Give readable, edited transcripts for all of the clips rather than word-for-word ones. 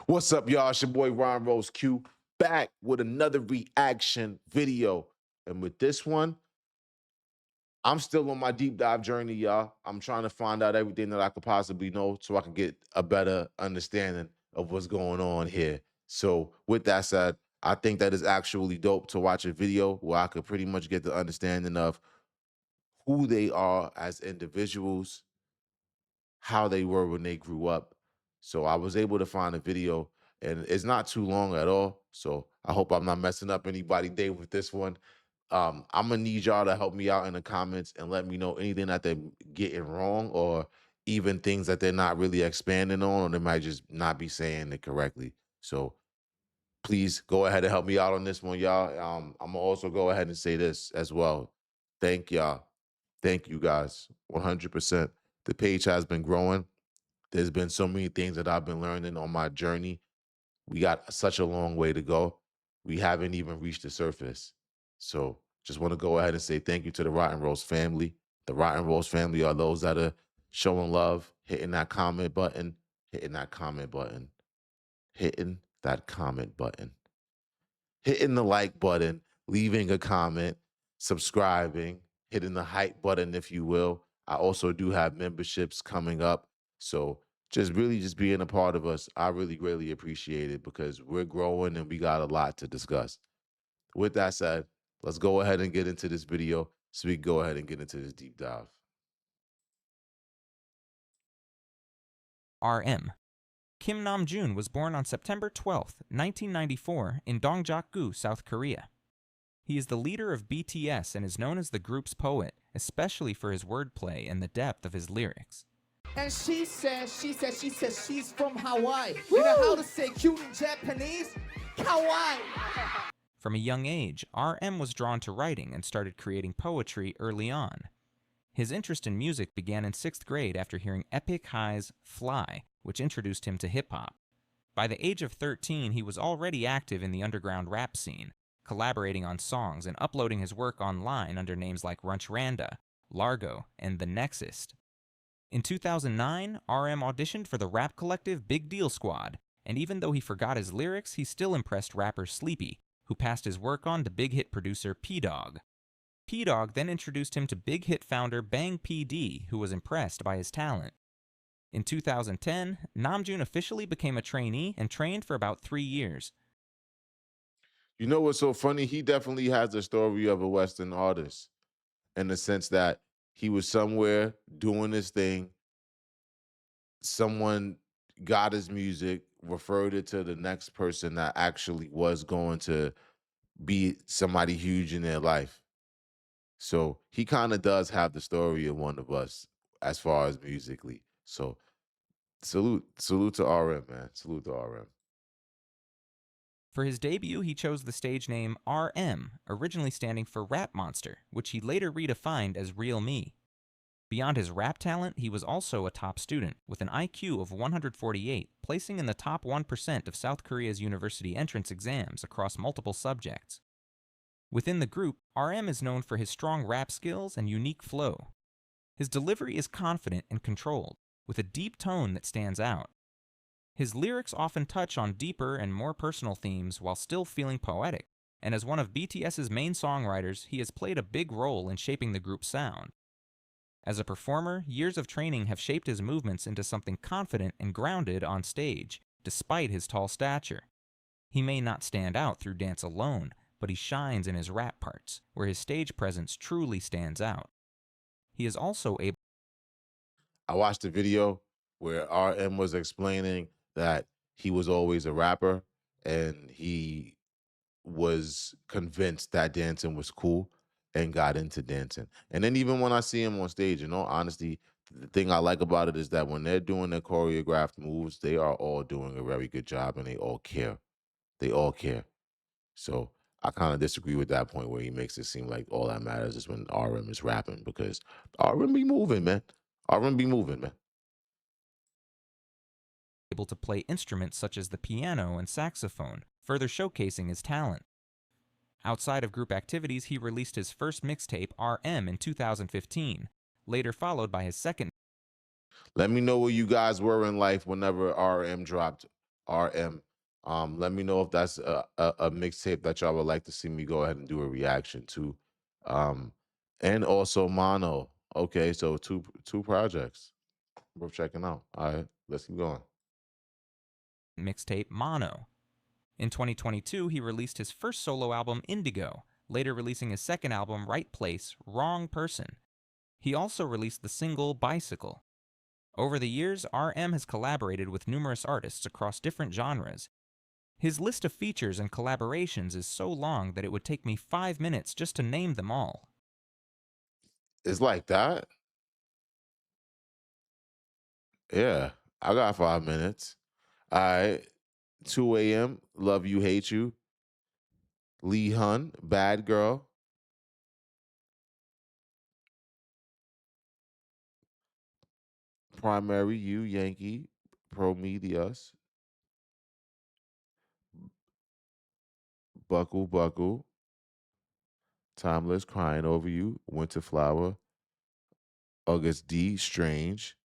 What's up, y'all? It's your boy RottenRoseQ back with another reaction video. And with this one, I'm still on my deep dive journey, y'all. I'm trying to find out everything that I could possibly know so I can get a better understanding of what's going on here. So with that said, I think that is actually dope to watch a video where I could pretty much get the understanding of who they are as individuals, how they were when they grew up. So I was able to find a video, and it's not too long at all. So I hope I'm not messing up anybody's day with this one. I'm gonna need y'all to help me out in the comments and let me know anything that they're getting wrong, or even things that they're not really expanding on, or they might just not be saying it correctly. So please go ahead and help me out on this one, y'all. I'm gonna also go ahead and say this as well. Thank y'all. Thank you guys. 100%. The page has been growing. There's been so many things that I've been learning on my journey. We got such a long way to go. We haven't even reached the surface. So just want to go ahead and say thank you to the Rotten Rose family. The Rotten Rose family are those that are showing love, hitting that comment button, hitting that comment button, hitting that comment button, hitting the like button, leaving a comment, subscribing, hitting the hype button, if you will. I also do have memberships coming up. So just really just being a part of us, I really greatly appreciate it because we're growing and we got a lot to discuss. With that said, let's go ahead and get into this video so we can go ahead and get into this deep dive. RM. Kim Namjoon was born on September 12, 1994 in Dongjak-gu, South Korea. He is the leader of BTS and is known as the group's poet, especially for his wordplay and the depth of his lyrics. And she says she's from Hawaii. Woo! You know how to say cute in Japanese? Kawaii. From a young age, RM was drawn to writing and started creating poetry early on. His interest in music began in 6th grade after hearing Epic High's Fly, which introduced him to hip-hop. By the age of 13, he was already active in the underground rap scene, collaborating on songs and uploading his work online under names like Runchranda, Largo, and The Nexist. In 2009, RM auditioned for the rap collective Big Deal Squad, and even though he forgot his lyrics, he still impressed rapper Sleepy, who passed his work on to big hit producer P-Dog. P-Dog then introduced him to big hit founder Bang PD, who was impressed by his talent. In 2010, Namjoon officially became a trainee and trained for about 3 years. You know what's so funny? He definitely has the story of a Western artist in the sense that he was somewhere doing his thing. Someone got his music, referred it to the next person that actually was going to be somebody huge in their life. So he kind of does have the story of one of us as far as musically. So salute to RM, man. Salute to RM. For his debut, he chose the stage name RM, originally standing for Rap Monster, which he later redefined as Real Me. Beyond his rap talent, he was also a top student, with an IQ of 148, placing in the top 1% of South Korea's university entrance exams across multiple subjects. Within the group, RM is known for his strong rap skills and unique flow. His delivery is confident and controlled, with a deep tone that stands out. His lyrics often touch on deeper and more personal themes while still feeling poetic, and as one of BTS's main songwriters, he has played a big role in shaping the group's sound. As a performer, years of training have shaped his movements into something confident and grounded on stage, despite his tall stature. He may not stand out through dance alone, but he shines in his rap parts, where his stage presence truly stands out. He is also able... I watched a video where RM was explaining that he was always a rapper and he was convinced that dancing was cool and got into dancing. And then even when I see him on stage, in all honesty, the thing I like about it is that when they're doing their choreographed moves, they are all doing a very good job and they all care. They all care. So I kind of disagree with that point where he makes it seem like all that matters is when RM is rapping, because RM be moving, man. RM be moving, man. able to play instruments such as the piano and saxophone, further showcasing his talent. Outside of group activities, he released his first mixtape, RM, in 2015, later followed by his second. Let me know where you guys were in life whenever RM dropped RM. Let me know if that's a mixtape that y'all would like to see me go ahead and do a reaction to. And also Mono. Okay, so two projects worth checking out. All right, let's keep going. Mixtape Mono. In 2022, he released his first solo album, Indigo, later releasing his second album, Right Place, Wrong Person. He also released the single Bicycle. Over the years, RM has collaborated with numerous artists across different genres. His list of features and collaborations is so long that it would take me 5 minutes just to name them all. It's like that. Yeah, I got 5 minutes. All right, 2 a.m. Love You, Hate You. Lee Hun, Bad Girl. Primary You, Yankee. Prometheus. Buckle, Buckle. Timeless, Crying Over You. Winter Flower. August D, Strange.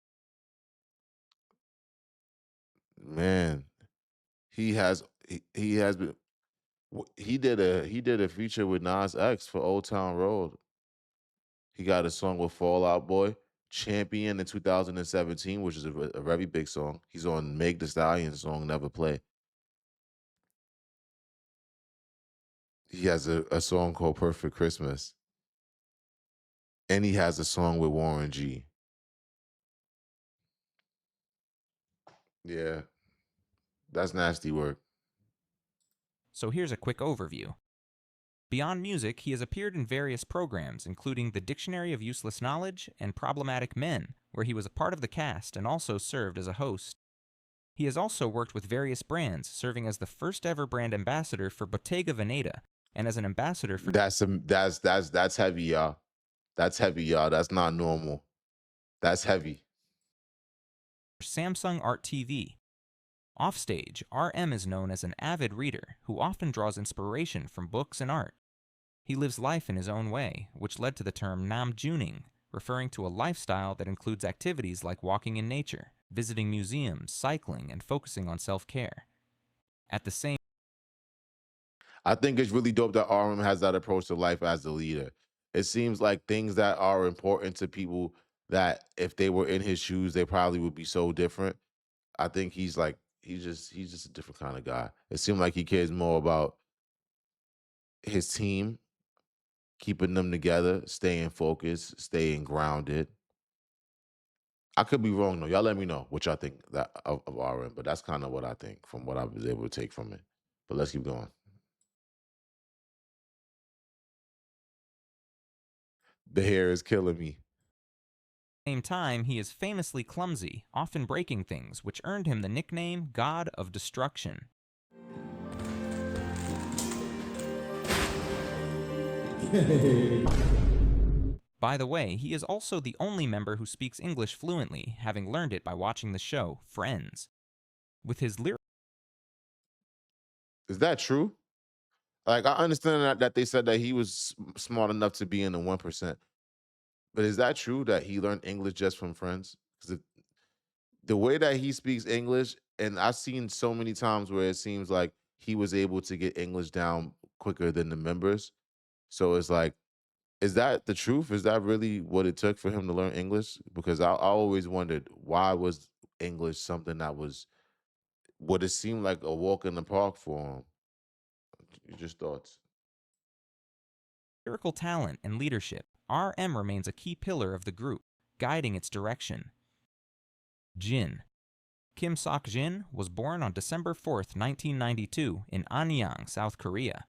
Man, he has been he did a feature with Nas X for Old Town Road. He got a song with Fall Out Boy, Champion in 2017, which is a very big song. He's on Meg Thee Stallion's song Never Play. He has a song called Perfect Christmas. And he has a song with Warren G. Yeah, that's nasty work. So here's a quick overview. Beyond music, he has appeared in various programs, including The Dictionary of Useless Knowledge and Problematic Men, where he was a part of the cast and also served as a host. He has also worked with various brands, serving as the first ever brand ambassador for Bottega Veneta and as an ambassador for That's heavy, y'all. That's heavy, y'all. That's not normal. That's heavy. Samsung Art TV. Offstage, RM is known as an avid reader who often draws inspiration from books and art. He lives life in his own way, which led to the term namjuning, referring to a lifestyle that includes activities like walking in nature, visiting museums, cycling, and focusing on self-care. At the same I think it's really dope that RM has that approach to life as a leader. It seems like things that are important to people that if they were in his shoes, they probably would be so different. I think he's just a different kind of guy. It seemed like he cares more about his team, keeping them together, staying focused, staying grounded. I could be wrong though. Y'all let me know what y'all think of RM, but that's kind of what I think from what I was able to take from it. But let's keep going. The hair is killing me. time, he is famously clumsy, often breaking things, which earned him the nickname God of Destruction. By the way, he is also the only member who speaks English fluently, having learned it by watching the show Friends. With his lyrics, Is that true? Like I understand that they said that he was smart enough to be in the 1%, but is that true that he learned English just from Friends? Because the way that he speaks English, and I've seen so many times where it seems like he was able to get English down quicker than the members. So it's like, is that the truth? Is that really what it took for him to learn English? Because I always wondered why was English something that was what it seemed like a walk in the park for him. Just thoughts. lyrical talent and leadership, RM remains a key pillar of the group, guiding its direction. Jin. Kim Sok-jin was born on December 4th, 1992 in Anyang, South Korea.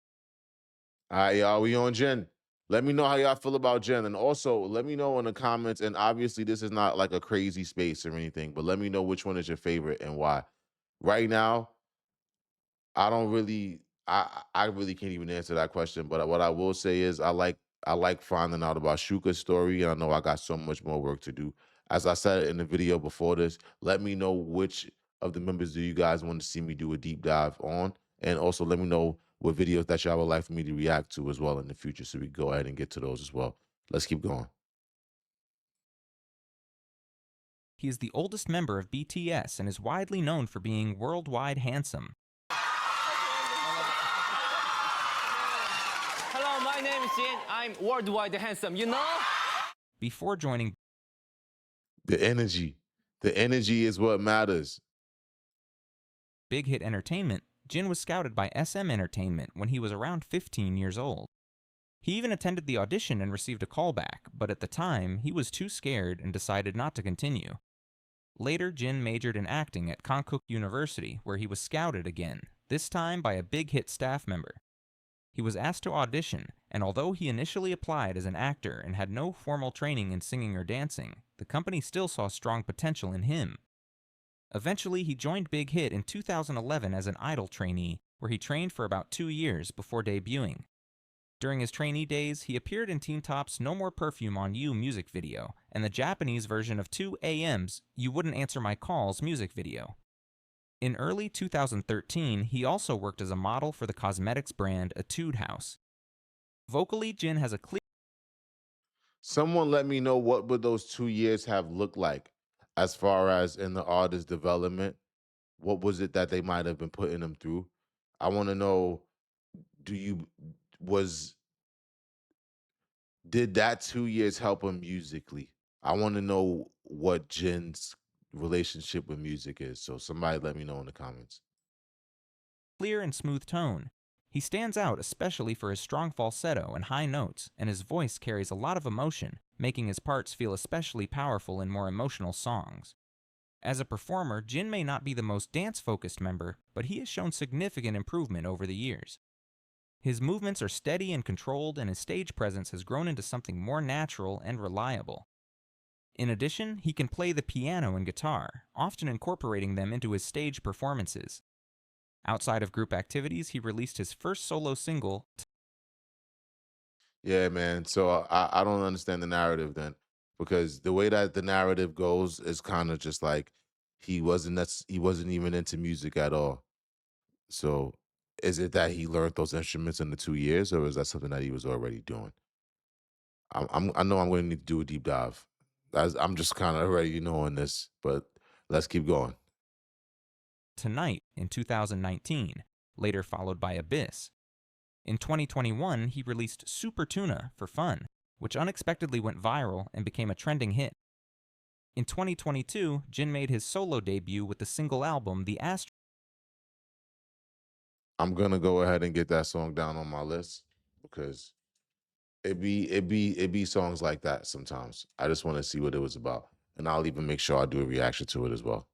All right, y'all, we on Jen. Let me know how y'all feel about Jen. And also, let me know in the comments. And obviously, this is not like a crazy space or anything, but let me know which one is your favorite and why. Right now, I don't really, I really can't even answer that question. But what I will say is, I like finding out about Shuka's story, and I know I got so much more work to do. As I said in the video before this, let me know which of the members do you guys want to see me do a deep dive on, and also let me know what videos that y'all would like for me to react to as well in the future, so we can go ahead and get to those as well. Let's keep going. He is the oldest member of BTS and is widely known for being worldwide handsome. Hello, my name is Jin. I'm worldwide handsome, you know? Before joining The energy. The energy is what matters. Big Hit Entertainment, Jin was scouted by SM Entertainment when he was around 15 years old. He even attended the audition and received a callback, but at the time, he was too scared and decided not to continue. Later, Jin majored in acting at Konkuk University, where he was scouted again, this time by a Big Hit staff member. He was asked to audition, and although he initially applied as an actor and had no formal training in singing or dancing, the company still saw strong potential in him. Eventually, he joined Big Hit in 2011 as an idol trainee, where he trained for about 2 years before debuting. During his trainee days, he appeared in Teen Top's No More Perfume on You music video, and the Japanese version of 2AM's You Wouldn't Answer My Calls music video. In early 2013, he also worked as a model for the cosmetics brand Etude House. Vocally, Jin has a clear Someone let me know what would those 2 years have looked like as far as in the artist development. What was it that they might have been putting them through? I want to know, do you was did that 2 years help him musically? I want to know what Jin's relationship with music is. So somebody let me know in the comments. and smooth tone. He stands out especially for his strong falsetto and high notes, and his voice carries a lot of emotion, making his parts feel especially powerful in more emotional songs. As a performer, Jin may not be the most dance-focused member, but he has shown significant improvement over the years. His movements are steady and controlled, and his stage presence has grown into something more natural and reliable. In addition, he can play the piano and guitar, often incorporating them into his stage performances. Outside of group activities, he released his first solo single, Yeah, man. So I don't understand the narrative then, because the way that the narrative goes is kind of just like he wasn't even into music at all. So is it that he learned those instruments in the 2 years, or is that something that he was already doing? I know I'm going to need to do a deep dive. I'm just kind of already knowing this, but let's keep going. Tonight in 2019, later followed by Abyss. In 2021, he released Super Tuna for Fun, which unexpectedly went viral and became a trending hit. In 2022, Jin made his solo debut with the single album The Astro. I'm gonna go ahead and get that song down on my list because it be songs like that sometimes. I just want to see what it was about, and I'll even make sure I do a reaction to it as well.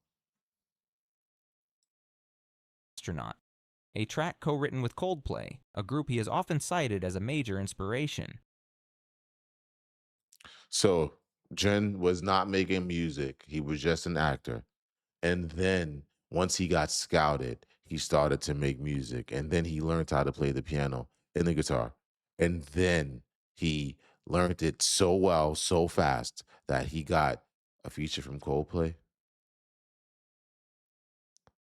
Astronaut, a track co-written with Coldplay, a group he has often cited as a major inspiration. So Jen was not making music; he was just an actor. And then once he got scouted, he started to make music, and then he learned how to play the piano and the guitar, and then he learned it so well, so fast that he got a feature from Coldplay.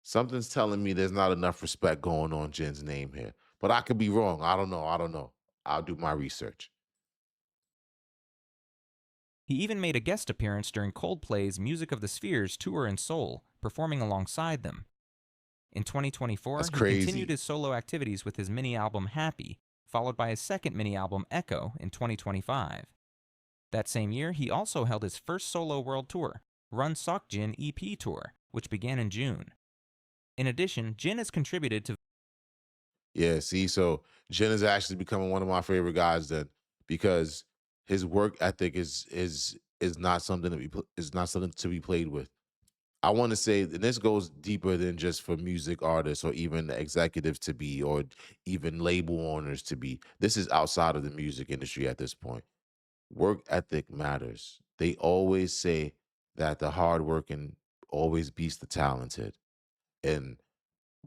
Something's telling me there's not enough respect going on Jen's name here. But I could be wrong. I don't know. I don't know. I'll do my research. He even made a guest appearance during Coldplay's Music of the Spheres tour in Seoul, performing alongside them. In 2024, That's he crazy. continued his solo activities with his mini-album Happy, followed by his second mini-album Echo in 2025. That same year, he also held his first solo world tour, Run Seokjin EP Tour, which began in June. In addition, Jin has contributed to Yeah, see, so Jen is actually becoming one of my favorite guys then because his work ethic is not something is not something to be played with. I want to say, and this goes deeper than just for music artists or even executives to be, or even label owners to be. This is outside of the music industry at this point. Work ethic matters. They always say that the hard working always beats the talented. And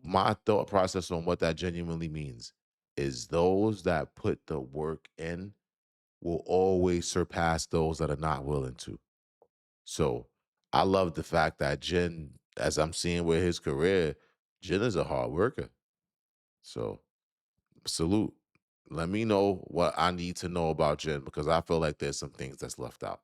my thought process on what that genuinely means is those that put the work in will always surpass those that are not willing to. So I love the fact that Jen, as I'm seeing with his career, Jen is a hard worker. So salute. Let me know what I need to know about Jen because I feel like there's some things that's left out.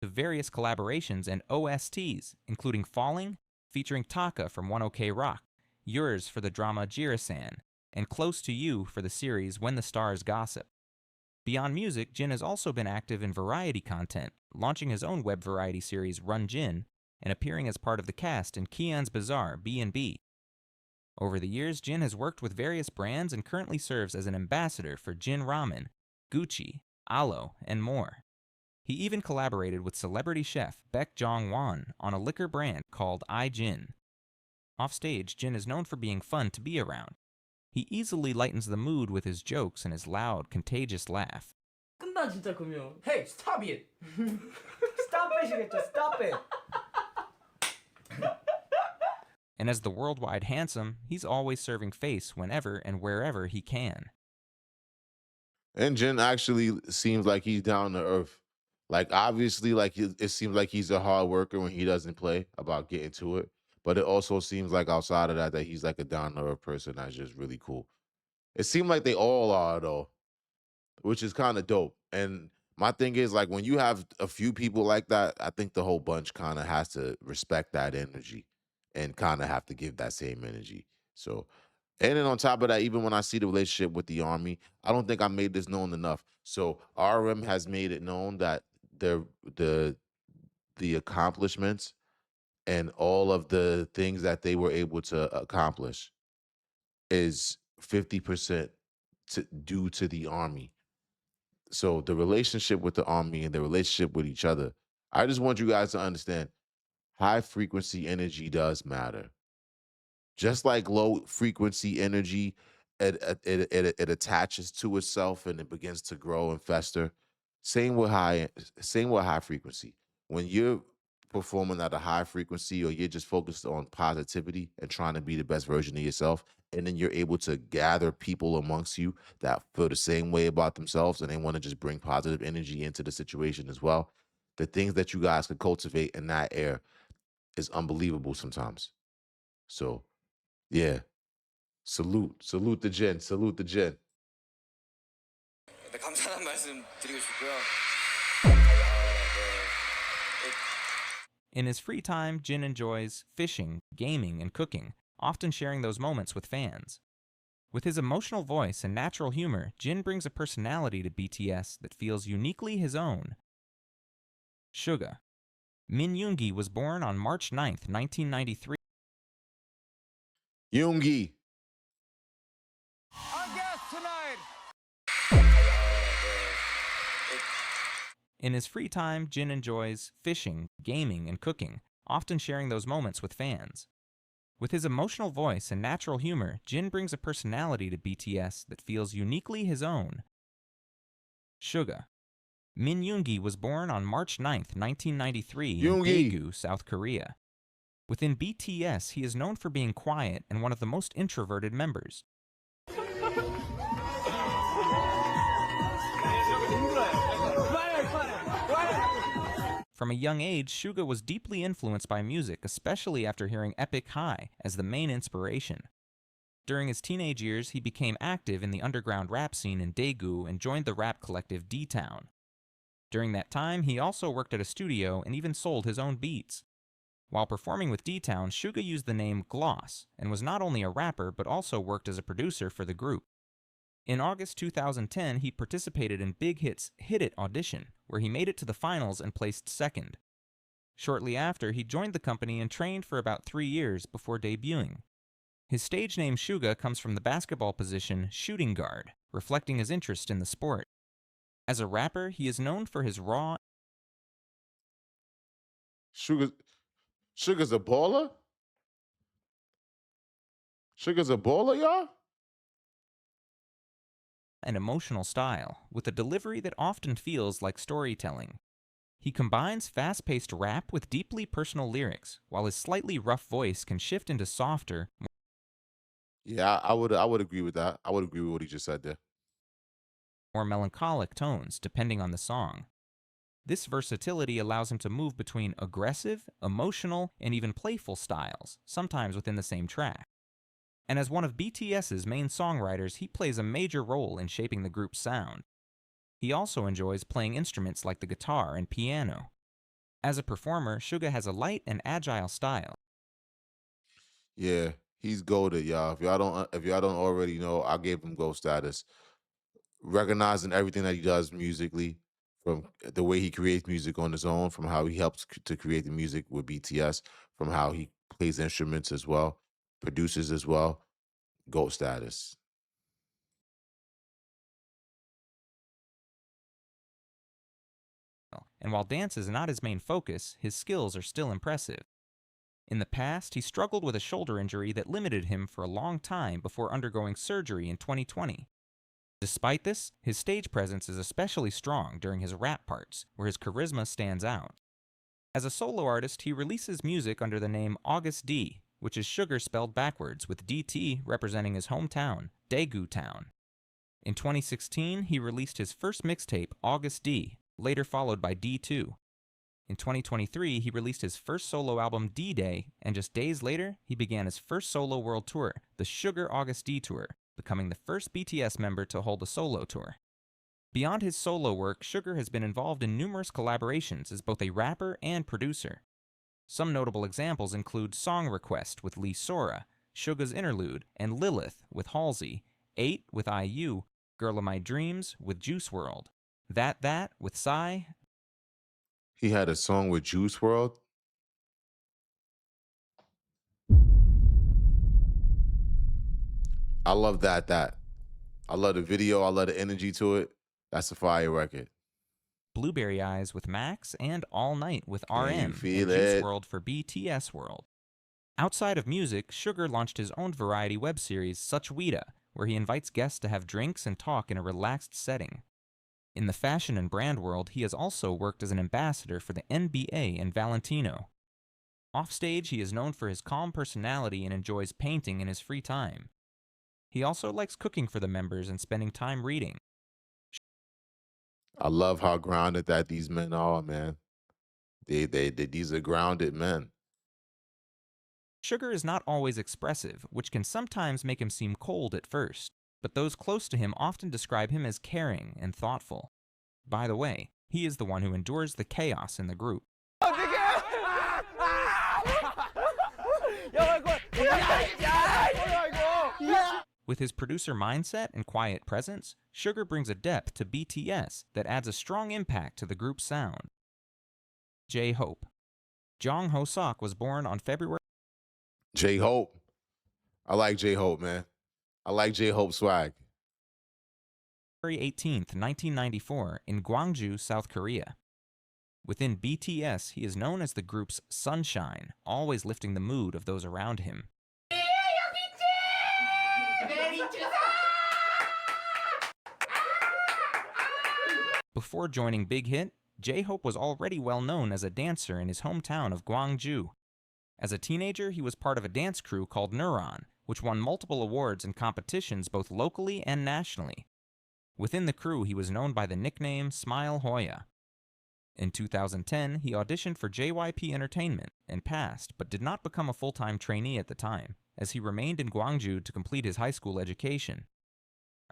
various collaborations and OSTs, including Falling, featuring Taka from 10K Rock, Yours for the drama Jirisan, and Close to You for the series When the Stars Gossip. Beyond music, Jin has also been active in variety content, launching his own web variety series Run Jin, and appearing as part of the cast in Kian's Bazaar B&B. Over the years, Jin has worked with various brands and currently serves as an ambassador for Jin Ramen, Gucci, Alo, and more. He even collaborated with celebrity chef Baek Jong-won on a liquor brand called iJin. Offstage, Jin is known for being fun to be around. He easily lightens the mood with his jokes and his loud, contagious laugh. 끝나 진짜 그러면. Hey, stop it. Stop it이겠죠. Stop it. And as the worldwide handsome, he's always serving face whenever and wherever he can. And Jin actually seems like he's down to earth. Like, obviously, like it seems like he's a hard worker when he doesn't play about getting to it. But it also seems like outside of that, that he's like a down to earth person that's just really cool. It seemed like they all are though, which is kind of dope. And my thing is, like, when you have a few people like that, I think the whole bunch kind of has to respect that energy and kind of have to give that same energy. So, and then on top of that, even when I see the relationship with the army, I don't think I made this known enough. So RM has made it known that the accomplishments and all of the things that they were able to accomplish is 50% due to the army. So the relationship with the army and the relationship with each other, I just want you guys to understand high frequency energy does matter. Just like low frequency energy, it attaches to itself and it begins to grow and fester. Same with high frequency. When you're performing at a high frequency or you're just focused on positivity and trying to be the best version of yourself, and then you're able to gather people amongst you that feel the same way about themselves and they want to just bring positive energy into the situation as well, the things that you guys can cultivate in that air is unbelievable sometimes. So yeah, salute the Jin, salute the Jin. 네, 감사한 말씀 드리고 싶고요. In his free time, Jin enjoys fishing, gaming, and cooking, often sharing those moments with fans. With his emotional voice and natural humor, Jin brings a personality to BTS that feels uniquely his own. Suga. Min Yoongi was born on March 9th, 1993. Yoongi. Our guest tonight. In his free time, Jin enjoys fishing, gaming, and cooking, often sharing those moments with fans. With his emotional voice and natural humor, Jin brings a personality to BTS that feels uniquely his own. Suga. Min Yoongi was born on March 9th, 1993 in Daegu, South Korea. Within BTS, he is known for being quiet and one of the most introverted members. From a young age, Suga was deeply influenced by music, especially after hearing Epic High as the main inspiration. During his teenage years, he became active in the underground rap scene in Daegu and joined the rap collective D-Town. During that time, he also worked at a studio and even sold his own beats. While performing with D-Town, Suga used the name Gloss and was not only a rapper but also worked as a producer for the group. In August 2010, he participated in Big Hit's Hit It audition, where he made it to the finals and placed second. Shortly after, he joined the company and trained for about 3 years before debuting. His stage name Suga comes from the basketball position shooting guard, reflecting his interest in the sport. As a rapper, he is known for his raw. Suga's a baller? Suga's a baller, y'all? And emotional style, with a delivery that often feels like storytelling. He combines fast-paced rap with deeply personal lyrics, while his slightly rough voice can shift into softer. Yeah, I would agree with that. I would agree with what he just said there. More melancholic tones, depending on the song. This versatility allows him to move between aggressive, emotional, and even playful styles, sometimes within the same track. And as one of BTS's main songwriters, he plays a major role in shaping the group's sound. He also enjoys playing instruments like the guitar and piano. As a performer, Suga has a light and agile style. Yeah, he's goated, y'all. If y'all don't already know, I gave him gold status. Recognizing everything that he does musically, from the way he creates music on his own, from how he helps to create the music with BTS, from how he plays instruments as well, produces as well, gold status. And while dance is not his main focus, his skills are still impressive. In the past, he struggled with a shoulder injury that limited him for a long time before undergoing surgery in 2020. Despite this, his stage presence is especially strong during his rap parts, where his charisma stands out. As a solo artist, he releases music under the name August D, which is Sugar spelled backwards, with DT representing his hometown, Daegu Town. In 2016, he released his first mixtape, August D, later followed by D2. In 2023, he released his first solo album, D-Day, and just days later, he began his first solo world tour, the Sugar August D Tour, becoming the first BTS member to hold a solo tour. Beyond his solo work, Sugar has been involved in numerous collaborations as both a rapper and producer. Some notable examples include Song Request with Lee Sora, Suga's Interlude, and Lilith with Halsey, 8 with IU, Girl of My Dreams with Juice WRLD, That with Psy. He had a song with Juice WRLD. I love that. I love the video. I love the energy to it. That's a fire record. Blueberry Eyes with Max, and All Night with Can you RM and feel Juice it? WRLD for BTS World. Outside of music, Sugar launched his own variety web series, Such Wida, where he invites guests to have drinks and talk in a relaxed setting. In the fashion and brand world, he has also worked as an ambassador for the NBA and Valentino. Offstage, he is known for his calm personality and enjoys painting in his free time. He also likes cooking for the members and spending time reading. I love how grounded that these men are, man. These are grounded men. Sugar is not always expressive, which can sometimes make him seem cold at first, but those close to him often describe him as caring and thoughtful. By the way, he is the one who endures the chaos in the group. With his producer mindset and quiet presence, Sugar brings a depth to BTS that adds a strong impact to the group's sound. J-Hope. Jong Ho-sok was born on February J-Hope. I like J-Hope, man. I like J-Hope swag. 18th, 1994, in Gwangju, South Korea. Within BTS, he is known as the group's sunshine, always lifting the mood of those around him. Before joining Big Hit, J-Hope was already well known as a dancer in his hometown of Gwangju. As a teenager, he was part of a dance crew called Neuron, which won multiple awards and competitions both locally and nationally. Within the crew, he was known by the nickname Smile Hoya. In 2010, he auditioned for JYP Entertainment and passed, but did not become a full-time trainee at the time, as he remained in Gwangju to complete his high school education.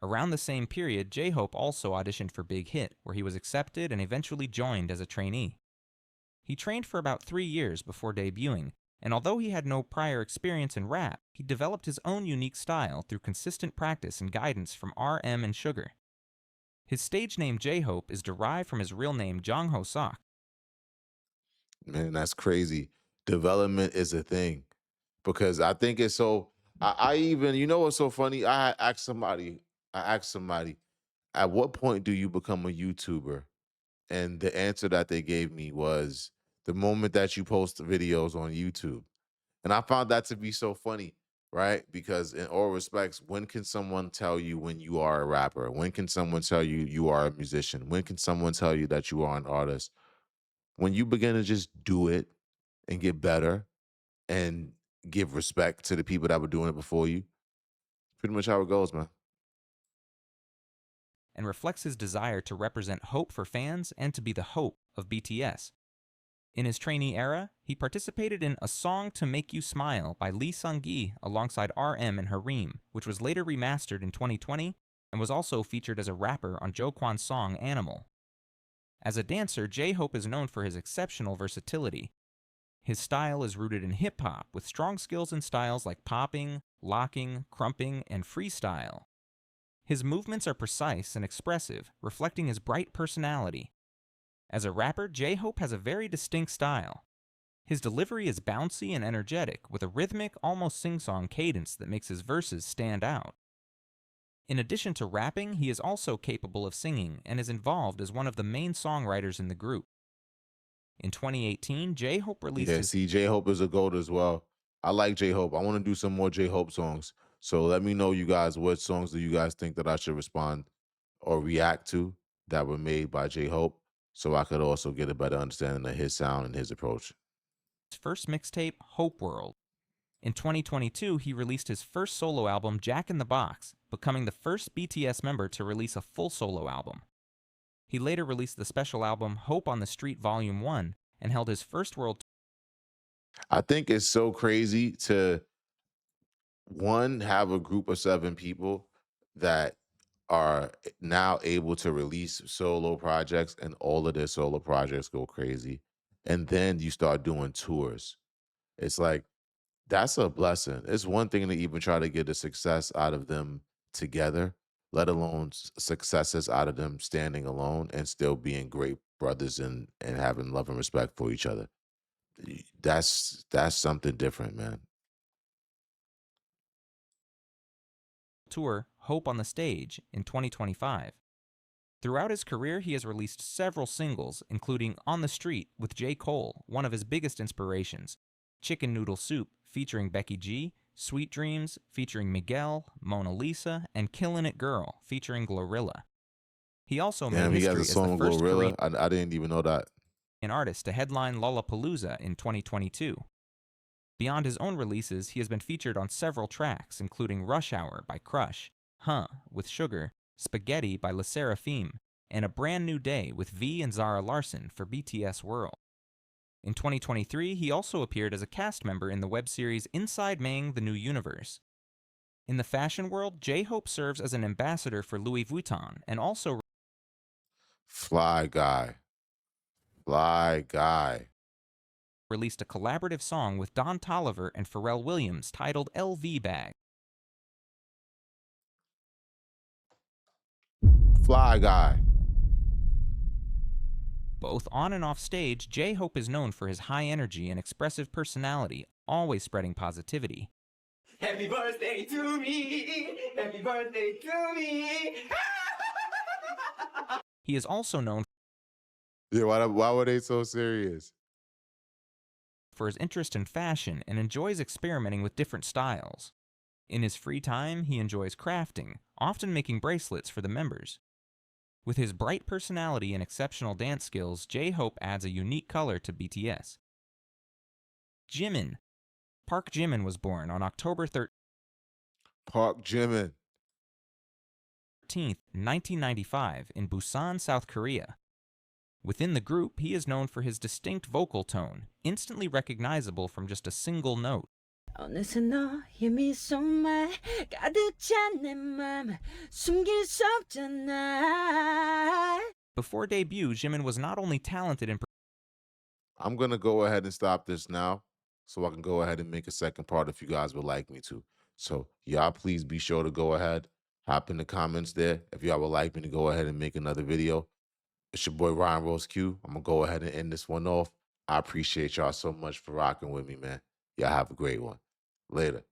Around the same period, J-Hope also auditioned for Big Hit, where he was accepted and eventually joined as a trainee. He trained for about 3 years before debuting, and although he had no prior experience in rap, he developed his own unique style through consistent practice and guidance from RM and Sugar. His stage name J-Hope is derived from his real name Jong Ho-sok. Man, that's crazy. Development is a thing. Because I think it's so I even, you know what's so funny? I asked somebody, at what point do you become a YouTuber? And the answer that they gave me was the moment that you post videos on YouTube. And I found that to be so funny, right? Because in all respects, when can someone tell you when you are a rapper? When can someone tell you you are a musician? When can someone tell you that you are an artist? When you begin to just do it and get better and give respect to the people that were doing it before you. Pretty much how it goes, man. And reflects his desire to represent hope for fans and to be the hope of BTS. In his trainee era, he participated in A Song to Make You Smile by Lee Sung-gi alongside RM and Harim, which was later remastered in 2020 and was also featured as a rapper on Jo Kwon's song Animal. As a dancer, J-Hope is known for his exceptional versatility. His style is rooted in hip-hop, with strong skills in styles like popping, locking, crumping, and freestyle. His movements are precise and expressive, reflecting his bright personality. As a rapper, J-Hope has a very distinct style. His delivery is bouncy and energetic, with a rhythmic, almost sing-song cadence that makes his verses stand out. In addition to rapping, he is also capable of singing and is involved as one of the main songwriters in the group. In 2018, J-Hope released Yeah, his see, J-Hope is a GOAT as well. I like J-Hope. I want to do some more J-Hope songs. So let me know, you guys, what songs do you guys think that I should respond or react to that were made by J-Hope, so I could also get a better understanding of his sound and his approach. first mixtape, Hope World. In 2022, he released his first solo album, Jack in the Box, becoming the first BTS member to release a full solo album. He later released the special album Hope on the Street Volume 1 and held his first world I think it's so crazy to, one, have a group of 7 people that are now able to release solo projects, and all of their solo projects go crazy. And then you start doing tours. It's like, that's a blessing. It's one thing to even try to get the success out of them together, let alone successes out of them standing alone and still being great brothers and having love and respect for each other. That's something different, man. tour, Hope on the Stage, in 2025. Throughout his career, he has released several singles, including On the Street with J. Cole, one of his biggest inspirations, Chicken Noodle Soup featuring Becky G, Sweet Dreams featuring Miguel, Mona Lisa, and Killin' It Girl featuring Glorilla. He also Damn, made he has history a as the song first Glorilla. Korean I didn't even know that. artist to headline Lollapalooza in 2022. Beyond his own releases, he has been featured on several tracks, including Rush Hour by Crush, Huh with Sugar, Spaghetti by Le Seraphim, and A Brand New Day with V and Zara Larsson for BTS World. In 2023, he also appeared as a cast member in the web series Inside Mang the New Universe. In the fashion world, J-Hope serves as an ambassador for Louis Vuitton and also Fly guy. Fly guy. released a collaborative song with Don Toliver and Pharrell Williams titled LV Bag. Fly guy. Both on and off stage, J-Hope is known for his high energy and expressive personality, always spreading positivity. Happy birthday to me. Happy birthday to me. He is also known Yeah, why were they so serious? for his interest in fashion and enjoys experimenting with different styles. In his free time, he enjoys crafting, often making bracelets for the members. With his bright personality and exceptional dance skills, J-Hope adds a unique color to BTS. Jimin. Park Jimin was born on October 13th, Park Jimin. 1995, in Busan, South Korea. Within the group, he is known for his distinct vocal tone, instantly recognizable from just a single note. 어느새 너의 미소만 가득 찬 내 맘 숨길 수 없잖아. Before debut, Jimin was not only talented in I'm going to go ahead and stop this now so I can go ahead and make a second part if you guys would like me to. So y'all please be sure to go ahead, hop in the comments there if y'all would like me to go ahead and make another video. It's your boy RottenRoseQ. I'm going to go ahead and end this one off. I appreciate y'all so much for rocking with me, man. Y'all have a great one. Later.